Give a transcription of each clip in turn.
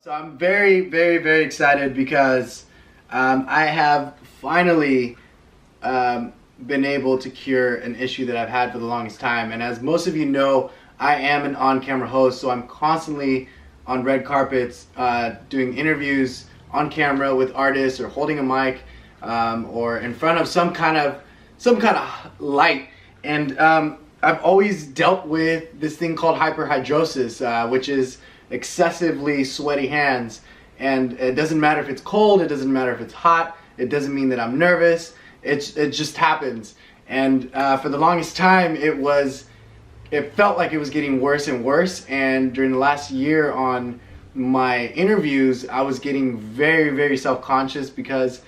So I'm very excited because I have finally been able to cure an issue that I've had for the longest time. And as most of you know, I am an on-camera host, so I'm constantly on red carpets doing interviews on camera with artists, or holding a mic, or in front of some kind of light. And I've always dealt with this thing called hyperhidrosis, which is excessively sweaty hands. And it doesn't matter if it's cold, it doesn't matter if it's hot, it doesn't mean that I'm nervous, it just happens. And for the longest time it felt like it was getting worse and worse. And during the last year on my interviews, I was getting very self-conscious because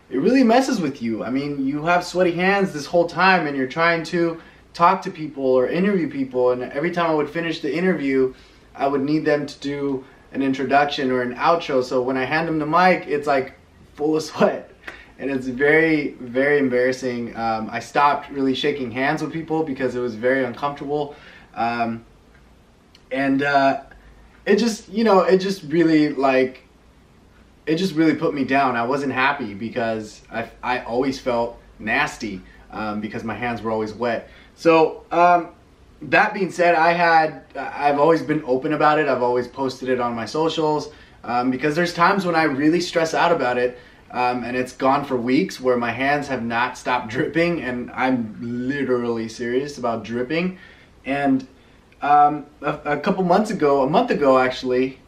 it really messes with you. I mean, you have sweaty hands this whole time and you're trying to talk to people or interview people, and every time I would finish the interview I would need them to do an introduction or an outro. So when I hand them the mic, it's like full of sweat, and it's very embarrassing. I stopped really shaking hands with people because it was very uncomfortable, and it just really put me down. I wasn't happy because I always felt nasty because my hands were always wet. So that being said, I've always been open about it. I've always posted it on my socials because there's times when I really stress out about it, and it's gone for weeks where my hands have not stopped dripping, and I'm literally serious about dripping. And a couple months ago, a month ago actually,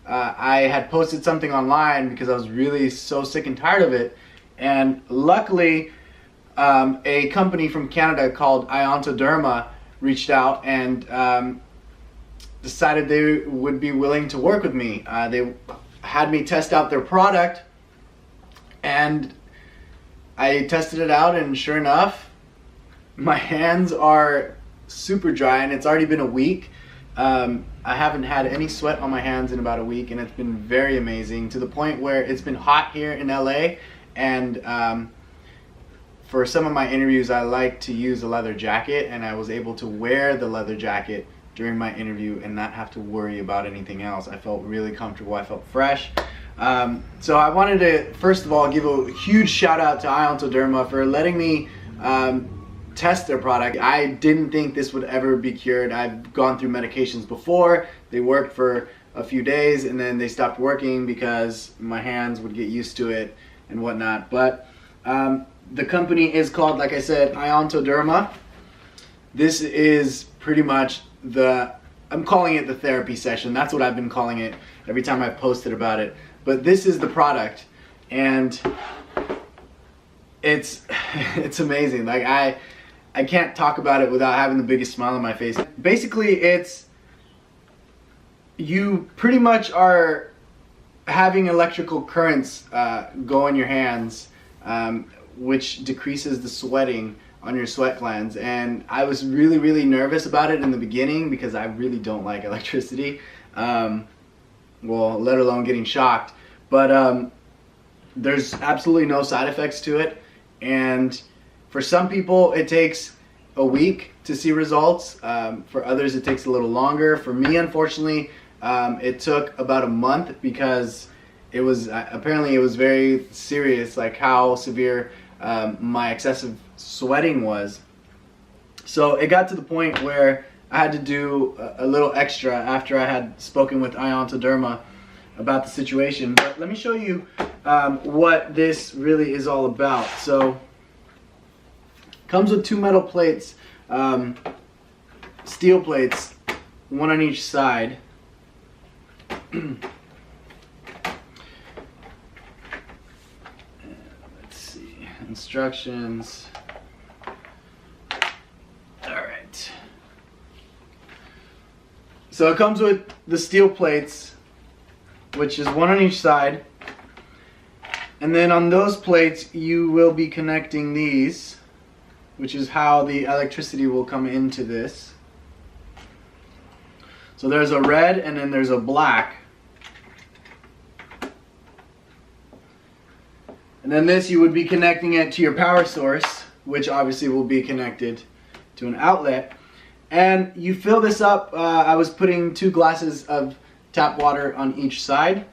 I had posted something online because I was really so sick and tired of it. And luckily, a company from Canada called Iontoderma reached out and decided they would be willing to work with me. They had me test out their product, and I tested it out, and sure enough, my hands are super dry, and it's already been a week. I haven't had any sweat on my hands in about a week, and it's been very amazing, to the point where it's been hot here in LA, and for some of my interviews I like to use a leather jacket, and I was able to wear the leather jacket during my interview and not have to worry about anything else. I felt really comfortable, I felt fresh. So I wanted to first of all give a huge shout out to Iontoderma for letting me test their product. I didn't think this would ever be cured. I've gone through medications before. They worked for a few days and then they stopped working because my hands would get used to it and whatnot. But the company is called, like I said, Iontoderma. This is pretty much I'm calling it the therapy session. That's what I've been calling it every time I've posted about it. But this is the product, and it's amazing. Like I can't talk about it without having the biggest smile on my face. Basically, you pretty much are having electrical currents go in your hands, which decreases the sweating on your sweat glands. And I was really nervous about it in the beginning because I really don't like electricity, well, let alone getting shocked. But there's absolutely no side effects to it, and for some people it takes a week to see results. For others it takes a little longer. For me, unfortunately, it took about a month because it was apparently it was very serious, like how severe my excessive sweating was. So it got to the point where I had to do a little extra after I had spoken with Iontoderma about the situation. But let me show you what this really is all about. So comes with two metal plates, steel plates, one on each side. Let's see, instructions. Alright. So it comes with the steel plates, which is one on each side. And then on those plates you will be connecting these, which is how the electricity will come into this. So there's a red and then there's a black. And then this, you would be connecting it to your power source, which obviously will be connected to an outlet. And you fill this up. I was putting 2 glasses of tap water on each side.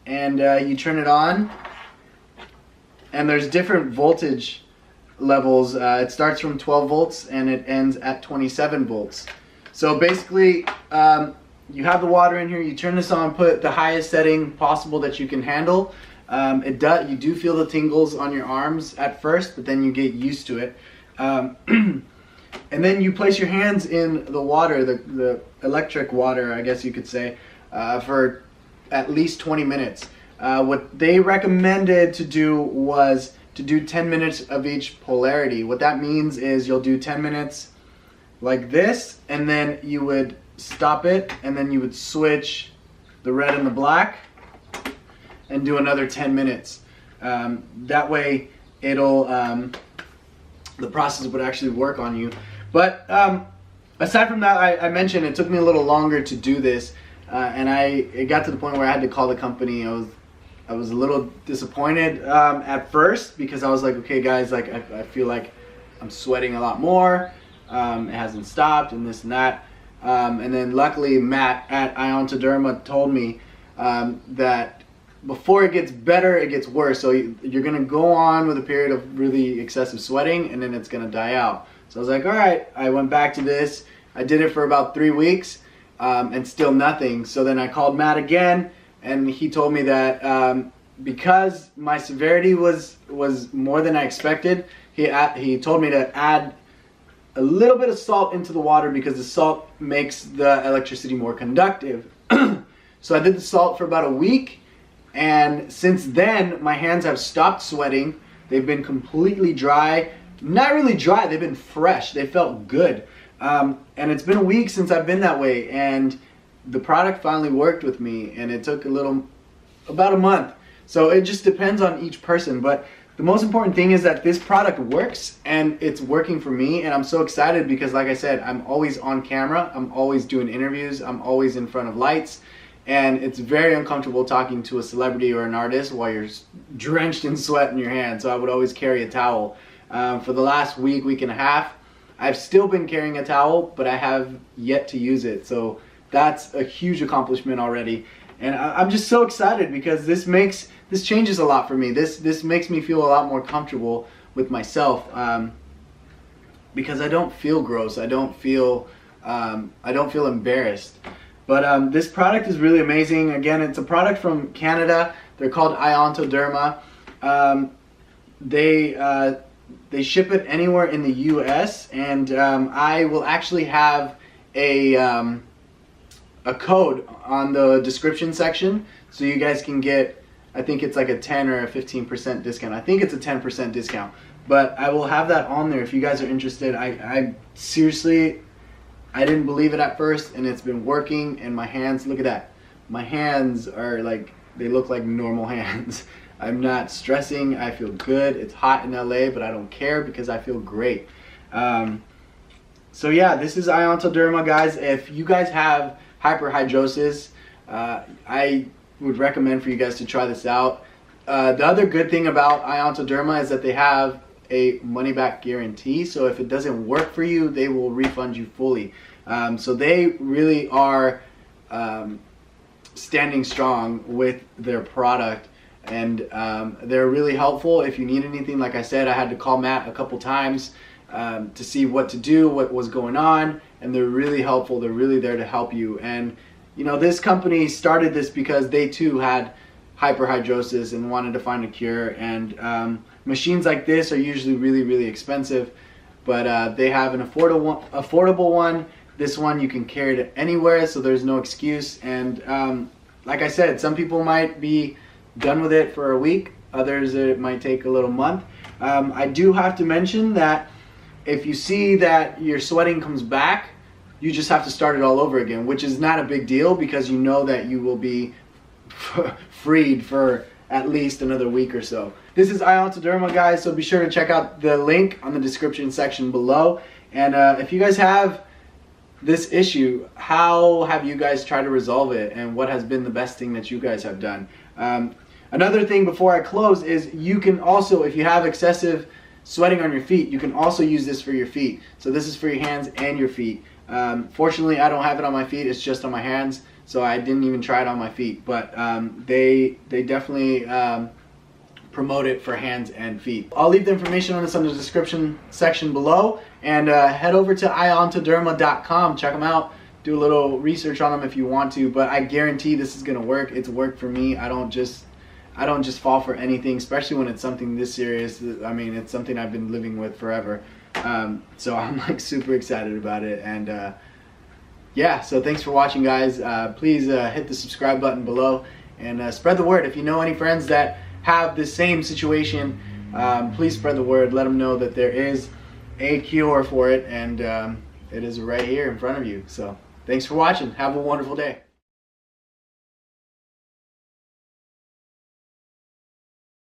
and you turn it on, and there's different voltage levels. It starts from 12 volts and it ends at 27 volts. So basically, you have the water in here, you turn this on, put the highest setting possible that you can handle. You do feel the tingles on your arms at first, but then you get used to it. And then you place your hands in the water, the electric water, I guess you could say, for at least 20 minutes. What they recommended to do was to do 10 minutes of each polarity. What that means is you'll do 10 minutes like this, and then you would stop it, and then you would switch the red and the black and do another 10 minutes. That way it'll the process would actually work on you. But aside from that, I mentioned it took me a little longer to do this, and it got to the point where I had to call the company. I was a little disappointed at first, because I was like, okay guys, like I feel like I'm sweating a lot more. It hasn't stopped and this and that. And then luckily Matt at Iontoderma told me that before it gets better, it gets worse. So you're going to go on with a period of really excessive sweating, and then it's going to die out. So I was like, all right. I went back to this. I did it for about 3 weeks, and still nothing. So then I called Matt again, and he told me that because my severity was more than I expected, he told me to add a little bit of salt into the water, because the salt makes the electricity more conductive. So I did the salt for about a week, and since then my hands have stopped sweating. They've been completely dry. Not really dry, they've been fresh. They felt good. And it's been a week since I've been that way, and the product finally worked with me, and it took about a month. So it just depends on each person, but the most important thing is that this product works, and it's working for me, and I'm so excited because, like I said, I'm always on camera, I'm always doing interviews, I'm always in front of lights, and it's very uncomfortable talking to a celebrity or an artist while you're drenched in sweat in your hands. So I would always carry a towel. For the last week and a half, I've still been carrying a towel, but I have yet to use it. So that's a huge accomplishment already. And I'm just so excited because this changes a lot for me. This makes me feel a lot more comfortable with myself, because I don't feel gross. I don't feel embarrassed. But this product is really amazing. Again, it's a product from Canada. They're called Iontoderma. They ship it anywhere in the U.S. and I will actually have a code on the description section, so you guys can get, I think it's like a 10 or a 15% discount. I think it's a 10% discount, but I will have that on there if you guys are interested. I seriously, I didn't believe it at first, and it's been working. And my hands, look at that. My hands are like, they look like normal hands. I'm not stressing. I feel good. It's hot in LA, but I don't care because I feel great. So yeah, this is Iontoderma, guys. If you guys have hyperhidrosis, I would recommend for you guys to try this out. The other good thing about Iontoderma is that they have a money-back guarantee. So if it doesn't work for you, they will refund you fully. So they really are standing strong with their product, and they're really helpful if you need anything. Like I said, I had to call Matt a couple times to see what to do, what was going on, and they're really helpful. They're really there to help you. And you know, this company started this because they too had hyperhidrosis and wanted to find a cure. And machines like this are usually really expensive, but they have an affordable one. This one you can carry it anywhere, so there's no excuse. And like I said, some people might be done with it for a week, others it might take a little month. I do have to mention that if you see that your sweating comes back, you just have to start it all over again, which is not a big deal because you know that you will be freed for at least another week or so. This is Iontoderma, guys, so be sure to check out the link on the description section below. And if you guys have this issue, how have you guys tried to resolve it, and what has been the best thing that you guys have done? Another thing before I close is you can also, if you have excessive sweating on your feet, you can also use this for your feet. So this is for your hands and your feet. Fortunately, I don't have it on my feet, it's just on my hands. so I didn't even try it on my feet. But they definitely promote it for hands and feet. I'll leave the information on this in the description section below, and head over to Iontoderma.com. Check them out. Do a little research on them if you want to, but I guarantee this is gonna work. It's worked for me. I don't just fall for anything, especially when it's something this serious. I mean, it's something I've been living with forever. So I'm like super excited about it, and yeah, so thanks for watching, guys. Please hit the subscribe button below, and spread the word. If you know any friends that have the same situation, please spread the word. Let them know that there is a cure for it, and it is right here in front of you. So thanks for watching. Have a wonderful day.